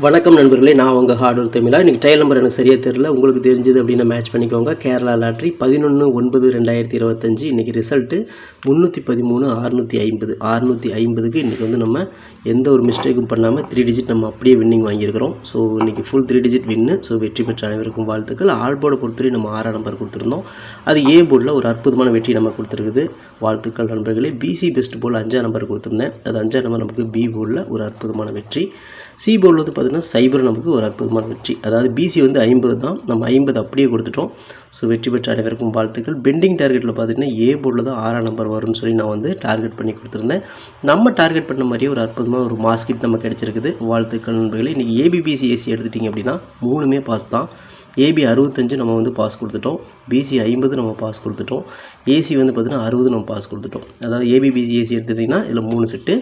வணக்கம் நண்பர்களே, நான் உங்கள் ஹார்ட்வேர் தமிழா. இன்றைக்கி ட்ரையல் நம்பர் எனக்கு சரியாக தெரியல, உங்களுக்கு தெரிஞ்சது அப்படின்னா மேட்ச் பண்ணிக்கோங்க. கேரளா லாட்ரி 11/9/2025 இன்றைக்கி ரிசல்ட்டு 313 650 650க்கு இன்றைக்கி வந்து நம்ம எந்த ஒரு மிஸ்டேக்கும் பண்ணாமல் 3 டிஜிட் நம்ம அப்படியே வின்னிங் வாங்கியிருக்கிறோம். ஸோ இன்றைக்கி ஃபுல் 3 டிஜிட் வின்னு. ஸோ வெற்றி பெற்ற அனைவருக்கும் வாழ்த்துக்கள். ஆல் போர்டை பொறுத்தவரை நம்ம 6ஆம் நம்பர் கொடுத்துருந்தோம். அது ஏ போர்டில் ஒரு அற்புதமான வெற்றி நம்ம கொடுத்துருக்குது. வாழ்த்துக்கள் நண்பர்களே. பிசி பெஸ்ட் போர்டில் 5ஆம் நம்பர் கொடுத்துருந்தேன். அது 5ஆம் நம்பர் நமக்கு பி போர்டில் ஒரு அற்புதமான வெற்றி. சி போர்டில் வந்து பார்த்திங்கன்னா சைபர் நமக்கு ஒரு அற்புதமான வெற்றி. அதாவது பிசி வந்து 50 தான், நம்ம 50 அப்படியே கொடுத்துட்டோம். ஸோ வெற்றி பெற்ற அனைவருக்கும் வாழ்த்துக்கள். பெண்டிங் டார்கெட்டில் பார்த்திங்கன்னா ஏ போர்டில் தான் 6ஆம் நம்பர் வரும்னு சொல்லி நான் வந்து டார்கெட் பண்ணி கொடுத்துருந்தேன். நம்ம டார்கெட் பண்ண மாதிரியே ஒரு அற்புதமான ஒரு மாஸ்கிட் நம்ம கிடச்சிருக்குது. வாழ்த்துக்கள் நண்பர்களே. இன்றைக்கி ஏபிபிசி ஏசி எடுத்துட்டிங்க அப்படின்னா 3மே பாஸ் தான். ஏபி 65 நம்ம வந்து பாஸ் கொடுத்துட்டோம். பிசி 50 நம்ம பாஸ் கொடுத்துட்டோம். ஏசி வந்து பார்த்திங்கன்னா 60 நம்ம பாஸ் கொடுத்துட்டோம். அதாவது ஏபிபிசி ஏசி எடுத்துட்டிங்கன்னா இதில் 3 செட்டு,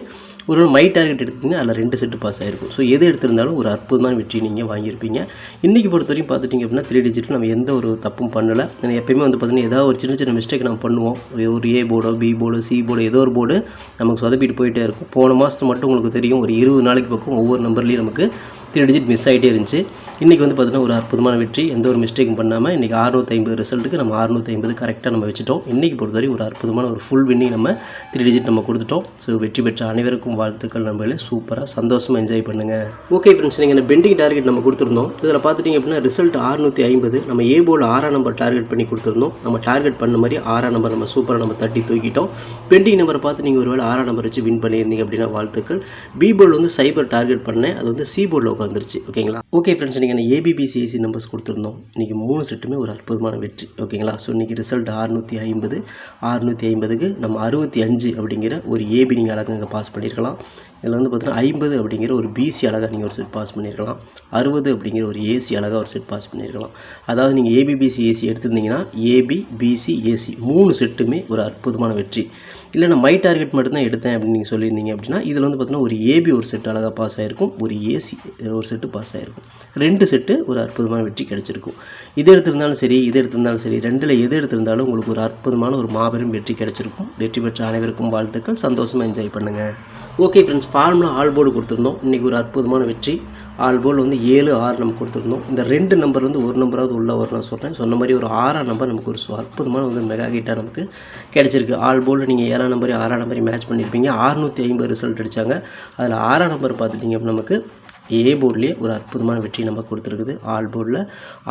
ஒரு மை டார்கெட் எடுத்திங்கன்னா அதில் 2 செட்டு பாஸ் ஆகிருக்கும். ஸோ எது எடுத்திருந்தாலும் ஒரு அற்புதமான வெற்றி நீங்கள் வாங்கியிருப்பீங்க. இன்றைக்கி பொறுத்த வரைக்கும் பார்த்துட்டிங்க அப்படின்னா 3 டிஜிட்டில் நம்ம எந்த ஒரு தப்பும் பண்ணலை. எப்பயுமே வந்து பார்த்திங்கன்னா ஏதாவது ஒரு சின்ன சின்ன மிஸ்டேக் நம்ம பண்ணுவோம். ஒரு ஏ போர்டோ பி போர்டு சி போர்டு ஏதோ ஒரு போர்டு நமக்கு சொதப்பிட்டு போயிட்டே இருக்கும். போன மாதத்து மட்டும் உங்களுக்கு தெரியும், ஒரு 20 நாளைக்கு பக்கம் ஒவ்வொரு நம்பர்லேயும் நமக்கு 3 டிஜிட் மிஸ் ஆகிட்டே இருந்துச்சு. இன்றைக்கி வந்து பார்த்திங்கன்னா ஒரு அற்புதமான வெற்றி, எந்த ஒரு மிஸ்டேக்கும் பண்ணாமல் இன்றைக்கி 650 ரிசல்ட்டுக்கு நம்ம 650 கரெக்டாக நம்ம வச்சுட்டோம். இன்றைக்கி பொறுத்தவரை ஒரு அற்புதமான ஒரு ஃபுல் வின்னிங் நம்ம 3 டிஜிட் நம்ம கொடுத்துட்டோம். ஸோ வெற்றி பெற்ற அனைவருக்கும் வாழ்த்துக்கள் நண்பர்களே. சூப்பராக சந்தோஷமாக என்ஜாய் பண்ணுங்கள். ஓகே ஃப்ரெண்ட்ஸ், நீங்கள் இந்த பெண்டிங் டார்கெட் நம்ம கொடுத்துருந்தோம். இதில் பார்த்துட்டிங்க அப்படின்னா ரிசல்ட் 650. நம்ம ஏ போர்டில் 6ஆம் நம்பர் டார்கெட் பண்ணி கொடுத்துருந்தோம். நம்ம டார்கெட் பண்ண மாதிரி 6ஆம் நம்பர் நம்ம சூப்பராக நம்ம தட்டி தூக்கிட்டோம். பெண்டிங் நம்பரை பார்த்து நீங்கள் ஒருவேளை 6ஆம் நம்பர் வச்சு வின் பண்ணியிருந்தீங்க அப்படின்னா வாழ்த்துக்கள். பி போர்டில் வந்து சைபர் டார்கெட் பண்ணேன், அது வந்து சி போர்டில் உட்காந்துருச்சு. ஓகேங்களா? ஓகே ஃப்ரெண்ட்ஸ், நீங்கள் ஏபிபிசிஏசி நம்பர்ஸ் கொடுத்துருந்தோம். இன்றைக்கி 3 செட்டுமே ஒரு அற்புதமான வெற்றி. ஓகேங்களா? ஸோ இன்றைக்கி ரிசல்ட் 650. 650க்கு நம்ம 65 அப்படிங்கிற ஒரு ஏபி நீங்கள் அழகாக இங்கே பாஸ் பண்ணியிருக்கலாம். இதில் வந்து பார்த்தீங்கன்னா 50 அப்படிங்கிற ஒரு பிசி அழகாக நீங்கள் ஒரு செட் பாஸ் பண்ணியிருக்கலாம். 60 அப்படிங்கிற ஒரு ஏசி அழகாக ஒரு செட் பாஸ் பண்ணியிருக்கலாம். அதாவது நீங்கள் ஏபிபிசி ஏசி எடுத்திருந்தீங்கன்னா ஏபி பிசி ஏசி 3 செட்டுமே ஒரு அற்புதமான வெற்றி. இல்லை நான் மை டார்கெட் மட்டும்தான் எடுத்தேன் அப்படின்னு நீங்கள் சொல்லியிருந்தீங்க அப்படின்னா இதில் வந்து பார்த்தீங்கன்னா ஒரு ஏபி ஒரு செட் அழகாக பாஸ் ஆகிருக்கும், ஒரு ஏசி ஒரு செட்டு பாஸ் ஆகிருக்கும். 2 செட்டு ஒரு அற்புதமான வெற்றி கிடச்சிருக்கும். இது எடுத்திருந்தாலும் சரி, இது எடுத்திருந்தாலும் சரி, 2ல் எது எடுத்திருந்தாலும் உங்களுக்கு ஒரு அற்புதமான ஒரு மாபெரும் வெற்றி கிடச்சிருக்கும். வெற்றி பெற்ற அனைவருக்கும் வாழ்த்துக்கள். சந்தோஷமாக என்ஜாய் பண்ணுங்கள். Okay friends, formula all board கொடுத்துருந்தோம். இன்றைக்கி ஒரு அற்புதமான வெற்றி. ஆல் போர்டு வந்து 7 6 நம்ம கொடுத்துருந்தோம். இந்த 2 நம்பர் வந்து ஒரு நம்பராவது உள்ளே வரும் நான் சொல்கிறேன். சொன்ன மாதிரி ஒரு 6ஆம் நம்பர் நமக்கு ஒரு அற்புதமான வந்து மெகா ஹிட்டாக நமக்கு கிடச்சிருக்கு. ஆல் போர்டில் நீங்கள் 7ஆம் நம்பர் 6ஆம் நம்பர் மேட்ச் பண்ணியிருப்பீங்க. 650 ரிசல்ட் அடித்தாங்க. அதில் 6ஆம் நம்பர் பார்த்துட்டிங்க அப்படின்னா நமக்கு ஏ போர்ட்லேயே ஒரு அற்புதமான வெற்றி நம்ம கொடுத்துருக்குது. ஆல் போர்டில்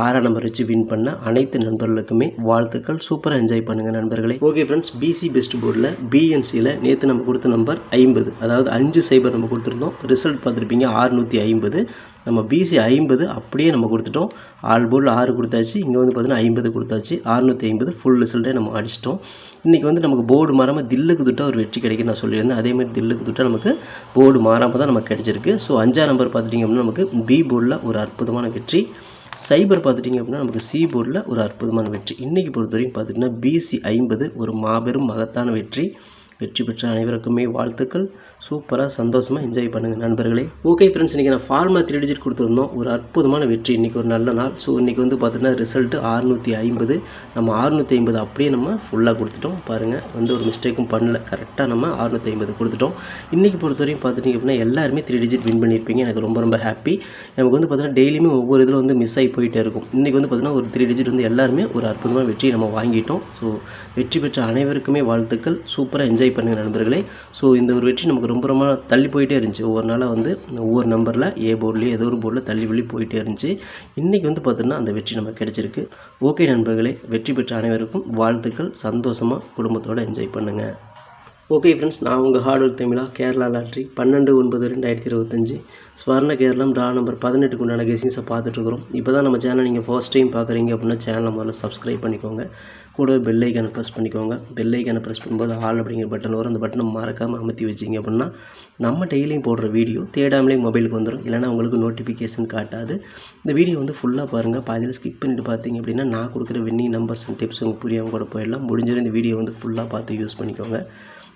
6ஆம் நம்பர் வச்சு வின் பண்ண அனைத்து நண்பர்களுக்குமே வாழ்த்துக்கள். சூப்பராக என்ஜாய் பண்ணுங்கள் நண்பர்களே. ஓகே ஃப்ரெண்ட்ஸ், பிசி பெஸ்ட் போர்டில் பிஎன்சியில் நேற்று நம்ம கொடுத்த நம்பர் 50, அதாவது 5 சைபர் நம்ம கொடுத்துருந்தோம். ரிசல்ட் பார்த்துருப்பீங்க 650. நம்ம பிசி 50 அப்படியே நம்ம கொடுத்துட்டோம். ஆல் போர்டில் 6 கொடுத்தாச்சு, இங்கே வந்து பார்த்தீங்கன்னா 50 கொடுத்தாச்சு. 650 ஃபுல் ரிசல்ட்டே நம்ம அடிச்சிட்டோம். இன்றைக்கி வந்து நமக்கு போர்டு மாறாமல் தில்லுக்கு துட்டாக ஒரு வெற்றி கிடைக்குன்னு நான் சொல்லியிருந்தேன். அதேமாதிரி தில்லுக்கு துட்டாக நமக்கு போர்டு மாறாமல் தான் நமக்கு கிடச்சிருக்கு. ஸோ 5ஆம் நம்பர் பார்த்துட்டிங்க அப்படின்னா நமக்கு பி போர்டில் ஒரு அற்புதமான வெற்றி. சைபர் பார்த்துட்டிங்க அப்படின்னா நமக்கு சி போர்டில் ஒரு அற்புதமான வெற்றி. இன்றைக்கி பொறுத்தவரைக்கும் பார்த்திங்கன்னா பிசி 50 ஒரு மாபெரும் மகத்தான வெற்றி. வெற்றி பெற்ற அனைவருக்குமே வாழ்த்துக்கள். சூப்பராக சந்தோஷமாக என்ஜாய் பண்ணுங்கள் நண்பர்களே. ஓகே ஃப்ரெண்ட்ஸ், இன்றைக்கி நான் ஃபார்முலா 3 டிஜிட் கொடுத்துருந்தோம். ஒரு அற்புதமான வெற்றி. இன்றைக்கி ஒரு நல்ல நாள். ஸோ இன்றைக்கி வந்து பார்த்தீங்கன்னா ரிசல்ட்டு 650. நம்ம 650 அப்படியே நம்ம ஃபுல்லாக கொடுத்துட்டோம். பாருங்கள், வந்து ஒரு மிஸ்டேக்கும் பண்ணல. கரெக்டாக நம்ம 650 கொடுத்துட்டோம். இன்றைக்கி பொறுத்தவரைக்கும் பார்த்துட்டிங்க அப்படின்னா எல்லாருமே 3 டிஜிட் வின் பண்ணியிருப்பீங்க. எனக்கு ரொம்ப ரொம்ப ஹாப்பி. நமக்கு வந்து பார்த்தீங்கன்னா டெய்லியுமே ஒவ்வொரு இதில் வந்து மிஸ் ஆகி போயிட்டே இருக்கும். இன்றைக்கி வந்து பார்த்தீங்கன்னா ஒரு 3 டிஜிட் வந்து எல்லாருமே ஒரு அற்புதமான வெற்றியை நம்ம வாங்கிட்டோம். ஸோ வெற்றி பெற்ற அனைவருக்குமே வாழ்த்துக்கள். சூப்பராக என்ஜாய் பண்ணுங்கள் நண்பர்களே. ஸோ இந்த ஒரு வெற்றி நமக்கு ரொம்ப ரொம்ப தள்ளி போயிட்டே இருந்துச்சு. ஒவ்வொரு நாளாக வந்து ஒவ்வொரு நம்பரில் ஏ போர்ட்லேயே ஏதோ ஒரு போர்டில் தள்ளி போயிட்டே இருந்துச்சு. இன்றைக்கி வந்து பார்த்தீங்கன்னா அந்த வெற்றி நமக்கு கிடச்சிருக்கு. ஓகே நண்பர்களே, வெற்றி பெற்ற அனைவருக்கும் வாழ்த்துக்கள். சந்தோஷமாக குடும்பத்தோடு என்ஜாய் பண்ணுங்கள். ஓகே ஃப்ரெண்ட்ஸ், நான் உங்கள் ஹார்ட்வேர் தமிழா. கேரளா லாட்ரி 12/9/2025 ஸ்வர்ண கேரளம் ட்ரா நம்பர் 18க்கு உண்டான கெஸிங்ஸை பார்த்துட்ருக்குறோம். இப்போ தான் நம்ம சேனல் நீங்கள் ஃபர்ஸ்ட் டைம் பார்க்குறீங்க அப்படின்னா சேனலை முதல்ல சப்ஸ்கிரைப் பண்ணிக்கோங்க. கூடவே பெல் ஐக்கானை ப்ரெஸ் பண்ணிக்கோங்க. பெல் ஐக்கானை ப்ரெஸ் பண்ணும்போது ஆல் அப்படிங்கிற பட்டன் வரும். அந்த பட்டனை மறக்காமல் அமர்த்தி வச்சிங்க அப்படின்னா நம்ம டெய்லியும் போடுற வீடியோ தேடாமலே மொபைலுக்கு வந்துடும். இல்லைனா உங்களுக்கு நோட்டிஃபிகேஷன் காட்டாது. இந்த வீடியோ வந்து ஃபுல்லாக பாருங்கள். பாதியில் ஸ்கிப் பண்ணிட்டு பார்த்தீங்க அப்படின்னா நான் கொடுக்குற வின்னிங் நம்பர்ஸ் அண்ட் டிப்ஸ் உங்களுக்கு புரியாமல் கூட போயிடலாம். முடிஞ்சவரை இந்த வீடியோ வந்து ஃபுல்லாக பார்த்து யூஸ் பண்ணிக்கோங்க.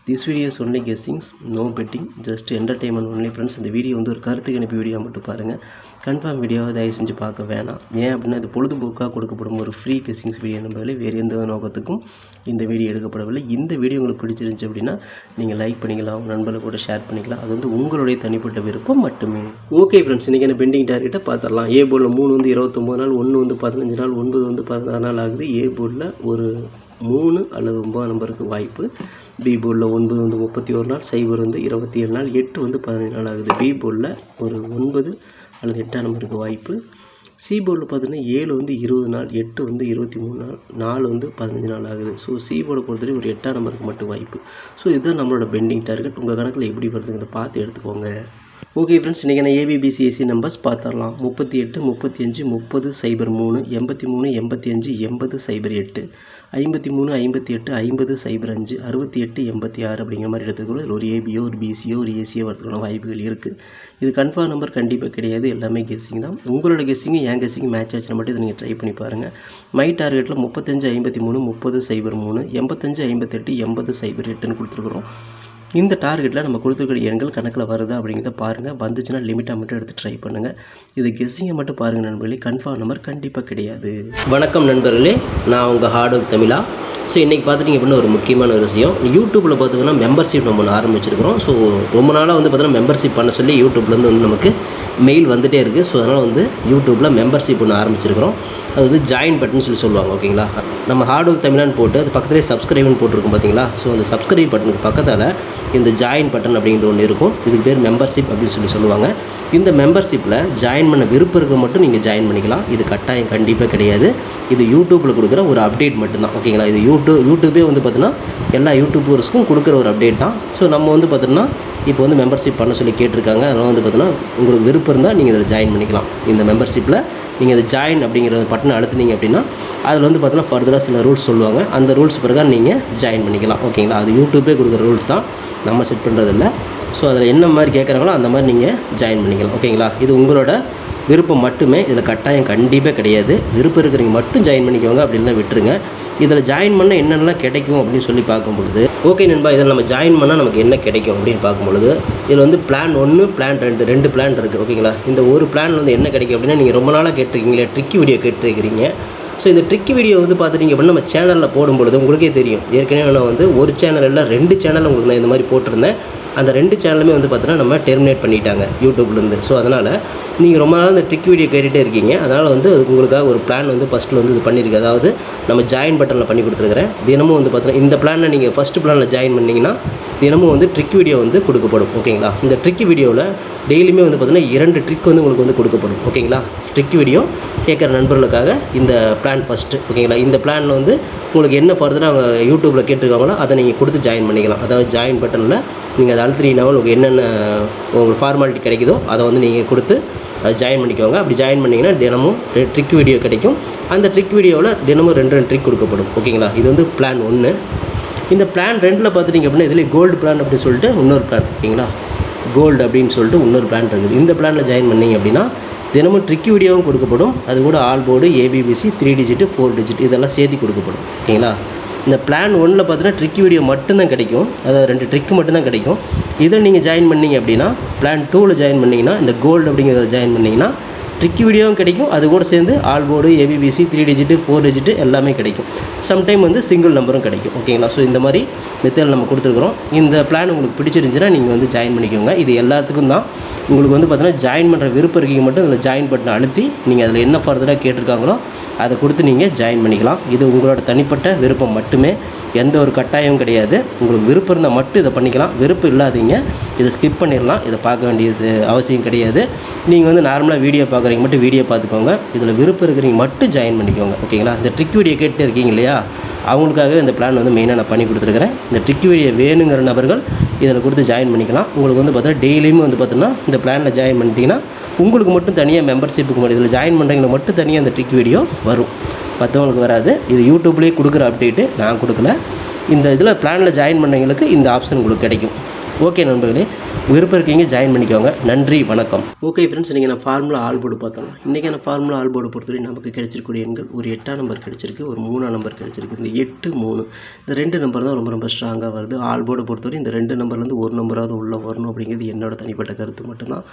This videos only guessings, no betting, just entertainment only friends. இந்த வீடியோ வந்து ஒரு கருத்து கணிப்பு வீடியோ மட்டும் பாருங்கள். கன்ஃபார்ம் வீடியோவை தயவு செஞ்சு பார்க்க வேணாம். ஏன் அப்படின்னா இது பொழுதுபோக்காக கொடுக்கப்படும் ஒரு ஃப்ரீ கெஸ்ஸிங்ஸ் வீடியோ நம்பளே, வேறு எந்த நோக்கத்துக்கும் இந்த வீடியோ எடுக்கப்படவில்லை. இந்த வீடியோ உங்களுக்கு பிடிச்சிருந்துச்சு அப்படின்னா நீங்கள் லைக் பண்ணிக்கலாம், உங்கள் நண்பர்களை கூட ஷேர் பண்ணிக்கலாம். அது வந்து உங்களுடைய தனிப்பட்ட விருப்பம் மட்டுமே. ஓகே ஃப்ரெண்ட்ஸ், இன்றைக்கி என்ன பெண்டிங் டார்கெட்டை பார்த்துடலாம். ஏ போர்டில் 3 வந்து 29 நாள், 1 வந்து 15 நாள், 9 வந்து 16 நாள் ஆகுது. ஏ போர்டில் ஒரு 3 அல்லது 9 நம்பருக்கு வாய்ப்பு. பி போர்டில் 9 வந்து 31 நாள், 0 வந்து 27 நாள், 8 வந்து 15 நாள் ஆகுது. பி போர்டில் ஒரு 9 அல்லது 8 நம்பருக்கு வாய்ப்பு. சி போர்டில் பார்த்தீங்கன்னா 7 வந்து 20 நாள், 8 வந்து 23 நாள், 4 வந்து 15 நாள் ஆகுது. ஸோ சி போர்டை பொறுத்தவரை ஒரு 8 நம்பருக்கு மட்டும் வாய்ப்பு. ஸோ இதுதான் நம்மளோட பெண்டிங் டார்கெட். உங்கள் கணக்கில் எப்படி வருதுங்கிறத பார்த்து எடுத்துக்கோங்க. ஓகே ஃப்ரெண்ட்ஸ், இன்றைக்கி நான் ஏபிபிசிஎஸ்சி நம்பர்ஸ் பார்த்துடலாம். 38, 35, 30, 03, 83, 85, 80, 08, 53, 58, 50, 05, 68, 86 அப்படிங்கிற மாதிரி எடுத்துக்கிறோம். இதில் ஒரு ஏபியோ, ஒரு பிசியோ, ஒரு ஏசியோ வரதுக்கான வாய்ப்புகள் இருக்குது. இது கன்ஃபார்ம் நம்பர் கண்டிப்பாக கிடையாது, எல்லாமே கெஸ்ஸிங் தான். உங்களோட கெஸ்ஸிங்கு என் கெஸ்ஸிங் மேட்ச் ஆச்சுன்னா மட்டும் இதை நீங்கள் ட்ரை பண்ணி பாருங்கள். மை டார்கெட்டில் 35, 53, 30, 03, 85, 58, 80, 08ன்னு கொடுத்துருக்குறோம். இந்த டார்கெட்டில் நம்ம கொடுத்துருக்கிற எண்கள் கணக்கில் வருதா அப்படிங்கிறத பாருங்கள். வந்துச்சுன்னா லிமிட்டாக மட்டும் எடுத்து ட்ரை பண்ணுங்கள். இது கெஸ்ஸிங்கை மட்டும் பாருங்கள் நண்பர்களே, கன்ஃபார்ம் நம்பர் கண்டிப்பாக கிடையாது. வணக்கம் நண்பர்களே, நான் உங்கள் ஹார்ட் ஒர்க் தமிழா. ஸோ இன்றைக்கி பார்த்துட்டிங்க அப்படின்னா ஒரு முக்கியமான ஒரு விஷயம். யூடியூப்பில் பார்த்தீங்கன்னா மெம்பர்ஷிப் நம்ம ஒன்று ஆரம்பிச்சிருக்கிறோம். ஸோ ரொம்ப நாளாக வந்து பார்த்தீங்கன்னா மெம்பர்ஷிப் பண்ண சொல்லி யூடியூப்லேருந்து வந்து நமக்கு மெயில் வந்துகிட்டே இருக்குது. ஸோ அதனால் வந்து யூடியூப்பில் மெம்பர்ஷிப் ஒன்று ஆரம்பிச்சிருக்கிறோம். அது வந்து ஜாயின் பட்டன் சொல்லி சொல்லுவாங்க. ஓகேங்களா, நம்ம ஹார்ட் ஒர்க் தமிழான்னு போட்டு அது பக்கத்துலேயே சப்ஸ்கிரைப்னு போட்டிருக்கும் பார்த்தீங்களா. ஸோ அந்த சப்ஸ்கிரைப் பட்டனுக்கு பக்கத்தில் இந்த ஜாயின் பட்டன் அப்படிங்கிற ஒன்று இருக்கும். இதுக்கு பேர் மெம்பர்ஷிப் அப்படின்னு சொல்லுவாங்க. இந்த மெம்பர்ஷிப்பில் ஜாயின் பண்ண விருப்பம் இருக்க மட்டும் நீங்கள் ஜாயின் பண்ணிக்கலாம். இது கட்டாயம் கண்டிப்பாக கிடையாது. இது யூடியூப்பில் கொடுக்குற ஒரு அப்டேட் மட்டும்தான். ஓகேங்களா, இது யூடியூபே வந்து பார்த்தீங்கன்னா எல்லா யூடியூபர்ஸ்க்கும் கொடுக்குற ஒரு அப்டேட் தான். ஸோ நம்ம வந்து பார்த்தோன்னா இப்போ வந்து மெம்பர்ஷிப் பண்ண சொல்லி கேட்டிருக்காங்க. அதனால் வந்து பார்த்தீங்கன்னா உங்களுக்கு விருப்பம் இருந்தால் நீங்கள் இதில் ஜாயின் பண்ணிக்கலாம். இந்த மெம்பர்ஷிப்பில் நீங்கள் அதை ஜாயின் அப்படிங்கிற பட்டனை அழுத்துனீங்க அப்படின்னா அதில் வந்து பார்த்தீங்கன்னா ஃபர்தராக சில ரூல்ஸ் சொல்லுவாங்க. அந்த ரூல்ஸ் பிறகு நீங்கள் ஜாயின் பண்ணிக்கலாம். ஓகேங்களா, அது யூடியூபே கொடுக்குற ரூல்ஸ் தான், நம்ம செட் பண்ணுறதில்ல. ஸோ அதில் என்ன மாதிரி கேட்குறாங்களோ அந்த மாதிரி நீங்கள் ஜாயின் பண்ணிக்கலாம். ஓகேங்களா, இது உங்களோட விருப்பம் மட்டுமே, இதில் கட்டாயம் கண்டிப்பாக கிடையாது. விருப்பம் இருக்கிறவங்க மட்டும் ஜாயின் பண்ணிக்கோங்க, அப்படின்னா விட்டுருங்க. இதில் ஜாயின் பண்ணால் என்னென்னலாம் கிடைக்கும் அப்படின்னு சொல்லி பார்க்கும்பொழுது, ஓகே நண்பா, இதில் நம்ம ஜாயின் பண்ணால் நமக்கு என்ன கிடைக்கும் அப்படின்னு பார்க்கும்பொழுது, இதில் வந்து பிளான் 1, பிளான் 2, 2 பிளான் இருக்குது. ஓகேங்களா, இந்த ஒரு பிளான் வந்து என்ன கிடைக்கும் அப்படின்னா, நீங்கள் ரொம்ப நாளாக கேட்டிருக்கீங்களே ட்ரிக்கி வீடியோ கேட்டிருக்கிறீங்க. ஸோ இந்த ட்ரிக்கி வீடியோ வந்து பார்த்துட்டிங்க அப்படின்னா நம்ம சேனலில் போடும்பொழுது உங்களுக்கே தெரியும். ஏற்கனவே நான் வந்து ஒரு சேனல் இல்லை 2 சேனல் உங்களுக்கு நான் இந்த மாதிரி போட்டிருந்தேன். அந்த 2 சேனலுமே வந்து பார்த்தீங்கன்னா நம்ம டெர்மினேட் பண்ணிட்டாங்க யூடியூப்லேருந்து. ஸோ அதனால் நீங்கள் ரொம்ப நாள் இந்த ட்ரிக் வீடியோ கேட்டுகிட்டே இருக்கீங்க. அதனால் வந்து உங்களுக்காக ஒரு பிளான் வந்து ஃபஸ்ட்டில் வந்து இது பண்ணியிருக்கு. அதாவது நம்ம ஜாயின் பட்டனில் பண்ணி கொடுத்துருக்குறேன். தினமும் வந்து பார்த்தீங்கன்னா இந்த பிளானில் நீங்கள் ஃபஸ்ட்டு பிளானில் ஜாயின் பண்ணிங்கன்னா தினமும் வந்து ட்ரிக் வீடியோ வந்து கொடுக்கப்படும். ஓகேங்களா, இந்த ட்ரிக் வீடியோவில் டெய்லியுமே வந்து பார்த்தீங்கன்னா 2 ட்ரிக் வந்து உங்களுக்கு வந்து கொடுக்கப்படும். ஓகேங்களா, ட்ரிக் வீடியோ கேட்குற நண்பர்களுக்காக இந்த பிளான் ஃபஸ்ட்டு. ஓகேங்களா, இந்த பிளானில் வந்து உங்களுக்கு என்ன ஃபர்தராக அவங்க யூடியூப்பில் கேட்டிருக்காங்களோ அதை நீங்கள் கொடுத்து ஜாயின் பண்ணிக்கலாம். அதாவது ஜாயின் பட்டனில் நீங்கள் அதை அழுத்தினீங்கன்னா உங்களுக்கு என்னென்ன உங்களுக்கு ஃபார்மாலிட்டி கிடைக்குதோ அதை வந்து நீங்கள் கொடுத்து அதை ஜாயின் பண்ணிக்கோங்க. அப்படி ஜாயின் பண்ணிங்கன்னா தினமும் ட்ரிக் வீடியோ கிடைக்கும். அந்த ட்ரிக் வீடியோவில் தினமும் 2 ட்ரிக் கொடுக்கப்படும். ஓகேங்களா, இது வந்து பிளான் 1. இந்த பிளான் 2ல் பார்த்துட்டிங்க அப்படின்னா இதில் கோல்டு பிளான் அப்படின்னு சொல்லிட்டு இன்னொரு பிளான். ஓகேங்களா, கோல்டு அப்படின்னு சொல்லிட்டு இன்னொரு பிளான் இருக்குது. இந்த பிளானில் ஜாயின் பண்ணிங்க அப்படின்னா தினமும் ட்ரிக் வீடியோவும் கொடுக்கப்படும். அது கூட all board, ABBC, 3 digit, 4 digit இதெல்லாம் சேர்த்து கொடுக்கப்படும். ஓகேங்களா, இந்த பிளான் 1ல் பார்த்தீங்கன்னா ட்ரிக் வீடியோ மட்டும்தான் கிடைக்கும். அதாவது 2 ட்ரிக்கு மட்டும்தான் கிடைக்கும். இதில் நீங்கள் ஜாயின் பண்ணிங்க அப்படின்னா பிளான் 2ல் ஜாயின் பண்ணிங்கன்னா இந்த கோல்டு அப்படிங்கிறத ஜாயின் பண்ணிங்கன்னா ட்ரிக் வீடியோவும் கிடைக்கும். அது கூட சேர்ந்து all board, ABBC, 3 digit, 4 digit எல்லாமே கிடைக்கும். சம்டைம் வந்து சிங்கிள் நம்பரும் கிடைக்கும். ஓகேங்களா, ஸோ இந்த மாதிரி மெத்தட் நம்ம கொடுத்துருக்குறோம். இந்த பிளான் உங்களுக்கு பிடிச்சிருந்துச்சுன்னா நீங்கள் வந்து ஜாயின் பண்ணிக்கோங்க. இது எல்லாத்துக்கும் தான். உங்களுக்கு வந்து பார்த்தீங்கன்னா ஜாயின் பண்ணுற விருப்பம் இருக்கீங்க மட்டும் அதில் ஜாயின் பட்டனை அழுத்தி நீங்கள் அதில் என்ன ஃபர்தராக கேட்டிருக்காங்களோ அதை கொடுத்து நீங்கள் ஜாயின் பண்ணிக்கலாம். இது உங்களோட தனிப்பட்ட விருப்பம் மட்டுமே, எந்த ஒரு கட்டாயமும் கிடையாது. உங்களுக்கு விருப்பம் இருந்தால் மட்டும் இதை பண்ணிக்கலாம். விருப்பம் இல்லாதீங்க இதை ஸ்கிப் பண்ணிடலாம். இதை பார்க்க வேண்டியது அவசியம் கிடையாது. நீங்கள் வந்து நார்மலாக வீடியோ பார்க்குறீங்க மட்டும் வீடியோ பார்த்துக்கோங்க. இதில் விருப்பம் இருக்கிறீங்க மட்டும் ஜாயின் பண்ணிக்கோங்க. ஓகேங்களா, இந்த ட்ரிக் வீடியோ கேட்டு இருக்கீங்க இல்லையா, அவங்களுக்காக இந்த பிளான் வந்து மெயினாக நான் பண்ணி கொடுத்துருக்குறேன். இந்த ட்ரிக் வீடியோ வேணுங்கிற நபர்கள் இதில் கொடுத்து ஜாயின் பண்ணிக்கலாம். உங்களுக்கு வந்து பார்த்தீங்கன்னா டெய்லியுமே வந்து பார்த்தீங்கன்னா இந்த பிளானில் ஜாயின் பண்ணிட்டீங்கன்னா உங்களுக்கு மட்டும் தனியாக மெம்பர்ஷிப்புக்கு மட்டும் இதில் ஜாயின் பண்ணுறவங்களுக்கு மட்டும் தனியாக அந்த ட்ரிக் வீடியோ வரும், மற்றவங்களுக்கு வராது. இது யூடியூப்லேயே கொடுக்குற அப்டேட்டு, நான் கொடுக்கல. இந்த இதில் பிளானில் ஜாயின் பண்ணவங்களுக்கு இந்த ஆப்ஷன் உங்களுக்கு கிடைக்கும். ஓகே நண்பர்களே, விருப்பம் இருக்கீங்க ஜாயின் பண்ணிக்கோங்க. நன்றி, வணக்கம். ஓகே ஃப்ரெண்ட்ஸ், இன்றைக்கி நான் ஃபார்முலா ஆல் போர்டு பார்த்தோம். இன்றைக்கான ஃபார்முலா ஆல் போர்டு பொறுத்தவரை நமக்கு கிடைச்சிருக்கூடிய எண்கள் ஒரு 8ஆம் நம்பர் கிடைச்சிருக்கு, ஒரு 3ஆம் நம்பர் கிடைச்சிருக்கு. இந்த 8, 3 இந்த 2 நம்பர் தான் ரொம்ப ரொம்ப ஸ்ட்ராங்காக வருது. ஆல் போர்டை பொறுத்தவரை இந்த 2 நம்பர்லேருந்து ஒரு நம்பராவது உள்ளே வரணும் அப்படிங்கிறது என்னோட தனிப்பட்ட கருத்து மட்டும்தான்.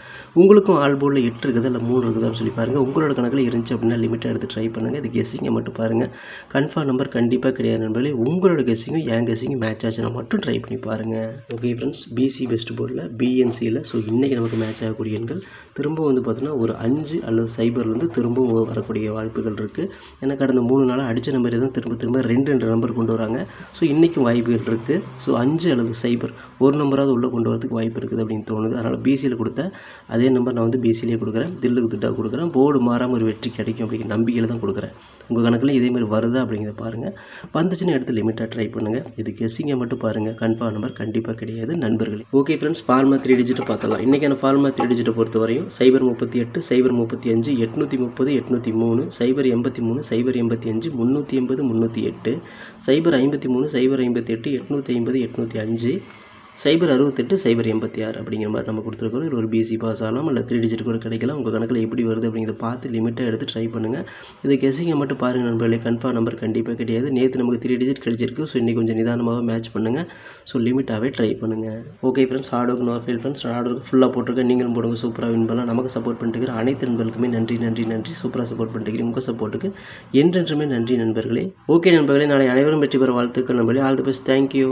உங்களுக்கும் ஆல் போர்டில் 8 இருக்குது இல்லை 3 இருக்குதான்னு சொல்லி பாருங்கள். உங்களோட கணக்கில் இருந்துச்சு அப்படின்னா லிமிட்டாக எடுத்து ட்ரை பண்ணுங்கள். இது கெஸ்ஸிங்கை மட்டும் பாருங்கள். கன்ஃபார்ம் நம்பர் கண்டிப்பாக கிடையாது நண்பர்களே. உங்களோட கெஸ்ஸிங்கும் என் கெஸ்ஸிங்கும் மேட்ச் ஆச்சுன்னா மட்டும் ட்ரை பண்ணி பாருங்கள். ஓகே ஃப்ரெண்ட்ஸ், பிசி பெஸ்ட் போர்டில் பிஎன்சியில் ஸோ இன்றைக்கி நமக்கு மேட்ச் ஆகக்கூடிய எண்கள் திரும்ப வந்து பார்த்தீங்கன்னா ஒரு 5 அல்லது 0லேருந்து திரும்பவும் வரக்கூடிய வாய்ப்புகள் இருக்குது. ஏன்னா கடந்த 3 நாளாக அடித்த நம்பர் தான் திரும்ப 2 நம்பர் கொண்டு வராங்க. ஸோ இன்றைக்கும் வாய்ப்புகள் இருக்குது. ஸோ 5 அல்லது 0 ஒரு நம்பராவது உள்ளே கொண்டு வரதுக்கு வாய்ப்பு இருக்குது அப்படின்னு தோணுது. அதனால் பிசியில் கொடுத்த அதே நம்பர் நான் வந்து பிசியிலே கொடுக்குறேன், தில்லுக்கு திட்டாக கொடுக்குறேன். போர்டு மாறாமல் ஒரு வெற்றி கிடைக்கும் அப்படிங்கிற நம்பிக்கையில் தான் கொடுக்குறேன். உங்கள் கணக்கில் இதேமாதிரி வருதா அப்படிங்கிறத பாருங்கள். வந்துச்சுன்னு எடுத்து லிமிட்டாக ட்ரை பண்ணுங்கள். இது கெஸ்ஸிங்கை மட்டும் பாருங்கள். கன்ஃபார்ம் நம்பர் கண்டிப்பாக கிடையாது நண்பர்களே. ஓகே ஃப்ரெண்ட்ஸ், ஃபார்முலா 3 டிஜிட்டை பார்த்தலாம். இன்றைக்கான ஃபார்முலா 3 டிஜிட்டை பொறுத்த வரையும் 038, 035, 830, 803, 083, 085, 380, 308, 053, 058, 850, 805, 068, 086 அப்படிங்கிற மாதிரி நம்ம கொடுத்துருக்கோம். இது ஒரு பிசி பாஸ் ஆகலாம் இல்லை 3 டிஜிட் கூட கிடைக்கலாம். உங்கள் கணக்கில் எப்படி வருது அப்படிங்கிறத பார்த்து லிமிட்டாக எடுத்து ட்ரை பண்ணுங்கள். இது கெஸ்ஸிங்கை மட்டும் பாருங்கள் நண்பர்களே. கன்ஃபார்ம் நம்பர் கண்டிப்பாக கிடையாது. நேற்று நமக்கு 3 டிஜிட் கிடைச்சிருக்கு. ஸோ இன்றைக்கி கொஞ்சம் நிதானமாக மேட்ச் பண்ணுங்கள். ஸோ லிமிட்டாகவே ட்ரை பண்ணுங்கள். Okay friends, hard work no fail friends. Hard work ஃபுல்லாக போட்டிருக்கேன். நீங்களும் போடுங்க, சூப்பராக வின் பண்ணலாம். நமக்கு சப்போர்ட் பண்ணிட்டு அனைத்து நண்பர்களுக்குமே நன்றி நன்றி நன்றி. சூப்பராக சப்போர்ட் பண்ணிட்டு உங்கள் சப்போர்ட்டுக்கு என்றென்றுமே நன்றி நண்பர்களே. ஓகே நண்பர்களே, நாளை அனைவரும் வெற்றி பெற வாழ்த்துக்கள் நண்பர்களே. All the best. தேங்க்யூ.